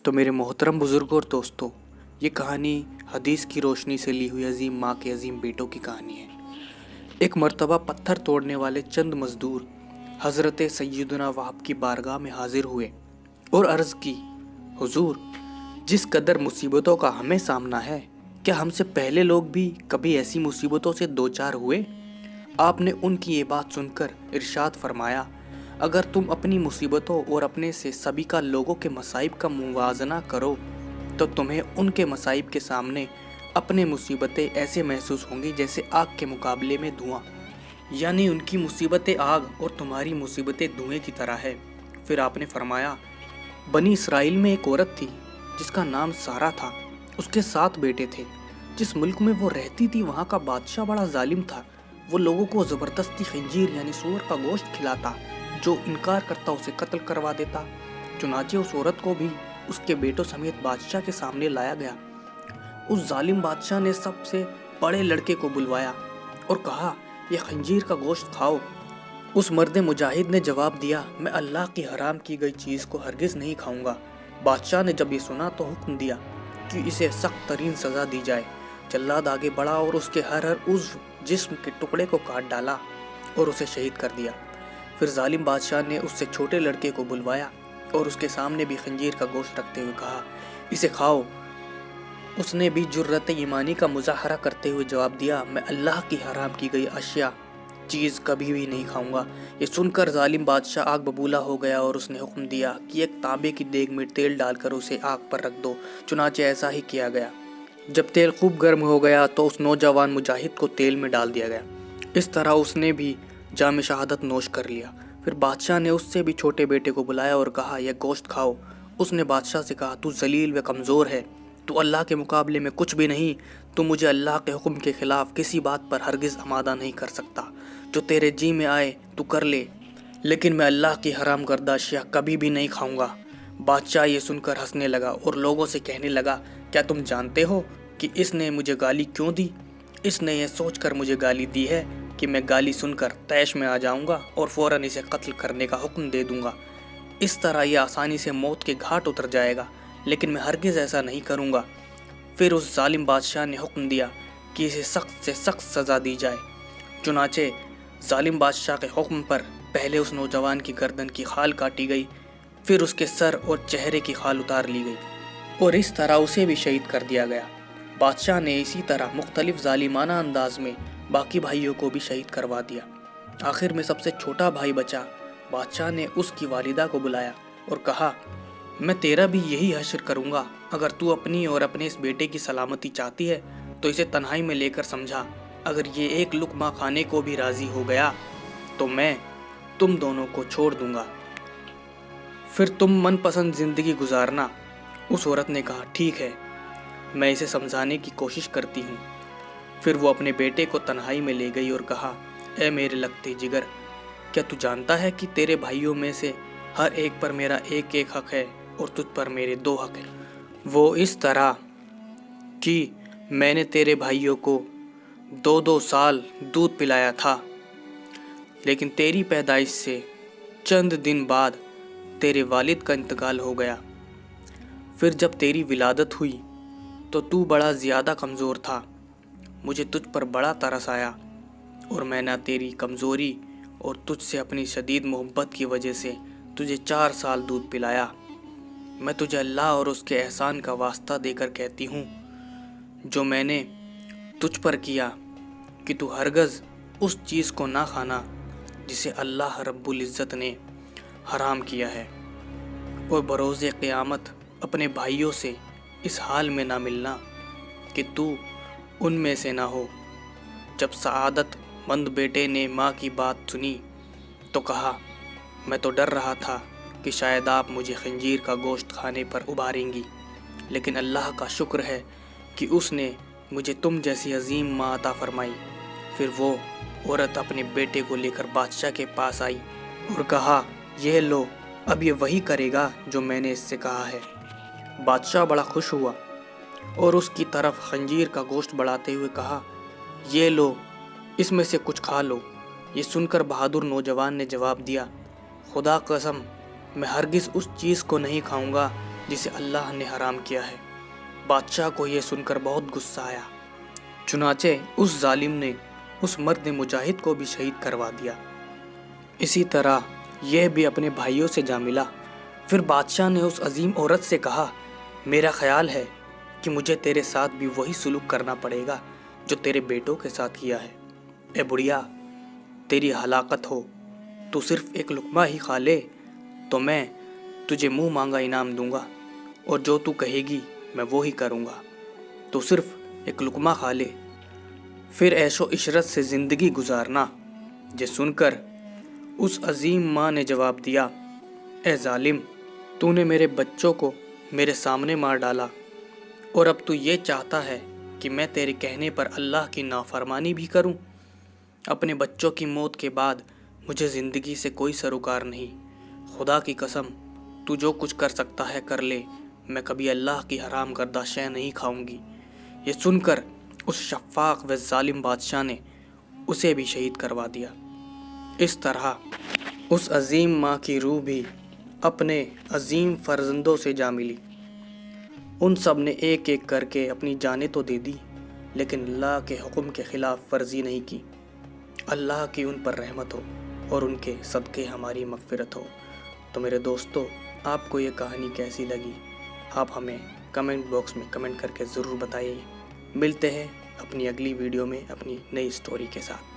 تو میرے محترم بزرگوں اور دوستوں، یہ کہانی حدیث کی روشنی سے لی ہوئی عظیم ماں کے عظیم بیٹوں کی کہانی ہے۔ ایک مرتبہ پتھر توڑنے والے چند مزدور حضرت سیدنا وہب کی بارگاہ میں حاضر ہوئے اور عرض کی، حضور، جس قدر مصیبتوں کا ہمیں سامنا ہے، کیا ہم سے پہلے لوگ بھی کبھی ایسی مصیبتوں سے دوچار ہوئے؟ آپ نے ان کی یہ بات سن کر ارشاد فرمایا، اگر تم اپنی مصیبتوں اور اپنے سے سابقہ لوگوں کے مصائب کا موازنہ کرو تو تمہیں ان کے مصائب کے سامنے اپنے مصیبتیں ایسے محسوس ہوں گی جیسے آگ کے مقابلے میں دھواں، یعنی ان کی مصیبتیں آگ اور تمہاری مصیبتیں دھوئیں کی طرح ہے۔ پھر آپ نے فرمایا، بنی اسرائیل میں ایک عورت تھی جس کا نام سارہ تھا۔ اس کے 7 بیٹے تھے۔ جس ملک میں وہ رہتی تھی وہاں کا بادشاہ بڑا ظالم تھا۔ وہ لوگوں کو زبردستی خنزیر یعنی سور کا گوشت کھلاتا، جو انکار کرتا اسے قتل کروا دیتا۔ چنانچہ اس عورت کو بھی اس کے بیٹوں سمیت بادشاہ کے سامنے لایا گیا۔ اس ظالم بادشاہ نے سب سے بڑے لڑکے کو بلوایا اور کہا، یہ خنزیر کا گوشت کھاؤ۔ اس مرد مجاہد نے جواب دیا، میں اللہ کی حرام کی گئی چیز کو ہرگز نہیں کھاؤں گا۔ بادشاہ نے جب یہ سنا تو حکم دیا کہ اسے سخت ترین سزا دی جائے۔ جلاد آگے بڑھا اور اس کے ہر عضو جسم کے ٹکڑے کو کاٹ ڈالا اور اسے شہید کر دیا۔ پھر ظالم بادشاہ نے اس سے چھوٹے لڑکے کو بلوایا اور اس کے سامنے بھی خنزیر کا گوشت رکھتے ہوئے کہا، اسے کھاؤ۔ اس نے بھی جرأت ایمانی کا مظاہرہ کرتے ہوئے جواب دیا، میں اللہ کی حرام کی گئی اشیاء چیز کبھی بھی نہیں کھاؤں گا۔ یہ سن کر ظالم بادشاہ آگ ببولا ہو گیا اور اس نے حکم دیا کہ ایک تانبے کی دیگ میں تیل ڈال کر اسے آگ پر رکھ دو۔ چنانچہ ایسا ہی کیا گیا۔ جب تیل خوب گرم ہو گیا تو اس نوجوان مجاہد کو تیل میں ڈال دیا گیا۔ اس طرح اس نے بھی جام شہادت نوش کر لیا۔ پھر بادشاہ نے اس سے بھی چھوٹے بیٹے کو بلایا اور کہا، یہ گوشت کھاؤ۔ اس نے بادشاہ سے کہا، تو ذلیل و کمزور ہے، تو اللہ کے مقابلے میں کچھ بھی نہیں، تو مجھے اللہ کے حکم کے خلاف کسی بات پر ہرگز آمادہ نہیں کر سکتا۔ جو تیرے جی میں آئے تو کر لے، لیکن میں اللہ کی حرام کردہ اشیاء کبھی بھی نہیں کھاؤں گا۔ بادشاہ یہ سن کر ہنسنے لگا اور لوگوں سے کہنے لگا، کیا تم جانتے ہو کہ اس نے مجھے گالی کیوں دی؟ اس نے یہ سوچ کر مجھے گالی دی ہے کہ میں گالی سن کر طیش میں آ جاؤں گا اور فوراً اسے قتل کرنے کا حکم دے دوں گا۔ اس طرح یہ آسانی سے موت کے گھاٹ اتر جائے گا، لیکن میں ہرگز ایسا نہیں کروں گا۔ پھر اس ظالم بادشاہ نے حکم دیا کہ اسے سخت سے سخت سزا دی جائے۔ چنانچہ ظالم بادشاہ کے حکم پر پہلے اس نوجوان کی گردن کی خال کاٹی گئی، پھر اس کے سر اور چہرے کی خال اتار لی گئی اور اس طرح اسے بھی شہید کر دیا گیا۔ بادشاہ نے اسی طرح مختلف ظالمانہ انداز میں باقی بھائیوں کو بھی شہید کروا دیا۔ آخر میں سب سے چھوٹا بھائی بچا۔ بادشاہ نے اس کی والدہ کو بلایا اور کہا، میں تیرا بھی یہی حشر کروں گا۔ اگر تو اپنی اور اپنے اس بیٹے کی سلامتی چاہتی ہے تو اسے تنہائی میں لے کر سمجھا۔ اگر یہ ایک لقمہ کھانے کو بھی راضی ہو گیا تو میں تم دونوں کو چھوڑ دوں گا، پھر تم من پسند زندگی گزارنا۔ اس عورت نے کہا، ٹھیک ہے، میں اسے سمجھانے کی کوشش کرتی ہوں۔ پھر وہ اپنے بیٹے کو تنہائی میں لے گئی اور کہا، اے میرے لگتے جگر، کیا تو جانتا ہے کہ تیرے بھائیوں میں سے ہر ایک پر میرا ایک ایک حق ہے اور تجھ پر میرے 2 حق ہیں۔ وہ اس طرح کہ میں نے تیرے بھائیوں کو 2 سال دودھ پلایا تھا، لیکن تیری پیدائش سے چند دن بعد تیرے والد کا انتقال ہو گیا۔ پھر جب تیری ولادت ہوئی تو بڑا زیادہ کمزور تھا۔ مجھے تجھ پر بڑا ترس آیا اور میں نے تیری کمزوری اور تجھ سے اپنی شدید محبت کی وجہ سے تجھے 4 سال دودھ پلایا۔ میں تجھے اللہ اور اس کے احسان کا واسطہ دے کر کہتی ہوں، جو میں نے تجھ پر کیا، کہ تو ہرگز اس چیز کو نہ کھانا جسے اللہ رب العزت نے حرام کیا ہے، اور بروز قیامت اپنے بھائیوں سے اس حال میں نہ ملنا کہ تو ان میں سے نہ ہو۔ جب سعادت مند بیٹے نے ماں کی بات سنی تو کہا، میں تو ڈر رہا تھا کہ شاید آپ مجھے خنزیر کا گوشت کھانے پر ابھاریں گی، لیکن اللہ کا شکر ہے کہ اس نے مجھے تم جیسی عظیم ماں عطا فرمائی۔ پھر وہ عورت اپنے بیٹے کو لے کر بادشاہ کے پاس آئی اور کہا، یہ لو، اب یہ وہی کرے گا جو میں نے اس سے کہا ہے۔ بادشاہ بڑا خوش ہوا اور اس کی طرف خنزیر کا گوشت بڑھاتے ہوئے کہا، یہ لو، اس میں سے کچھ کھا لو۔ یہ سن کر بہادر نوجوان نے جواب دیا، خدا قسم، میں ہرگز اس چیز کو نہیں کھاؤں گا جسے اللہ نے حرام کیا ہے۔ بادشاہ کو یہ سن کر بہت غصہ آیا، چنانچہ اس ظالم نے اس مرد مجاہد کو بھی شہید کروا دیا۔ اسی طرح یہ بھی اپنے بھائیوں سے جا ملا۔ پھر بادشاہ نے اس عظیم عورت سے کہا، میرا خیال ہے کہ مجھے تیرے ساتھ بھی وہی سلوک کرنا پڑے گا جو تیرے بیٹوں کے ساتھ کیا ہے۔ اے بڑھیا، تیری ہلاکت ہو، تو صرف ایک لقمہ ہی کھا لے تو میں تجھے منہ مانگا انعام دوں گا، اور جو تو کہے گی میں وہی کروں گا، تو صرف ایک لقمہ کھا لے، پھر عیش و عشرت سے زندگی گزارنا۔ یہ سن کر اس عظیم ماں نے جواب دیا، اے ظالم، تو نے میرے بچوں کو میرے سامنے مار ڈالا، اور اب تو یہ چاہتا ہے کہ میں تیرے کہنے پر اللہ کی نافرمانی بھی کروں؟ اپنے بچوں کی موت کے بعد مجھے زندگی سے کوئی سروکار نہیں۔ خدا کی قسم، تو جو کچھ کر سکتا ہے کر لے، میں کبھی اللہ کی حرام کردہ شے نہیں کھاؤں گی۔ یہ سن کر اس شفاق و ظالم بادشاہ نے اسے بھی شہید کروا دیا۔ اس طرح اس عظیم ماں کی روح بھی اپنے عظیم فرزندوں سے جا ملی۔ ان سب نے ایک ایک کر کے اپنی جانیں تو دے دی، لیکن اللہ کے حکم کے خلاف ورزی نہیں کی۔ اللہ کی ان پر رحمت ہو اور ان کے صدقے ہماری مغفرت ہو۔ تو میرے دوستو، آپ کو یہ کہانی کیسی لگی؟ آپ ہمیں کمنٹ باکس میں کمنٹ کر کے ضرور بتائیے۔ ملتے ہیں اپنی اگلی ویڈیو میں اپنی نئی سٹوری کے ساتھ۔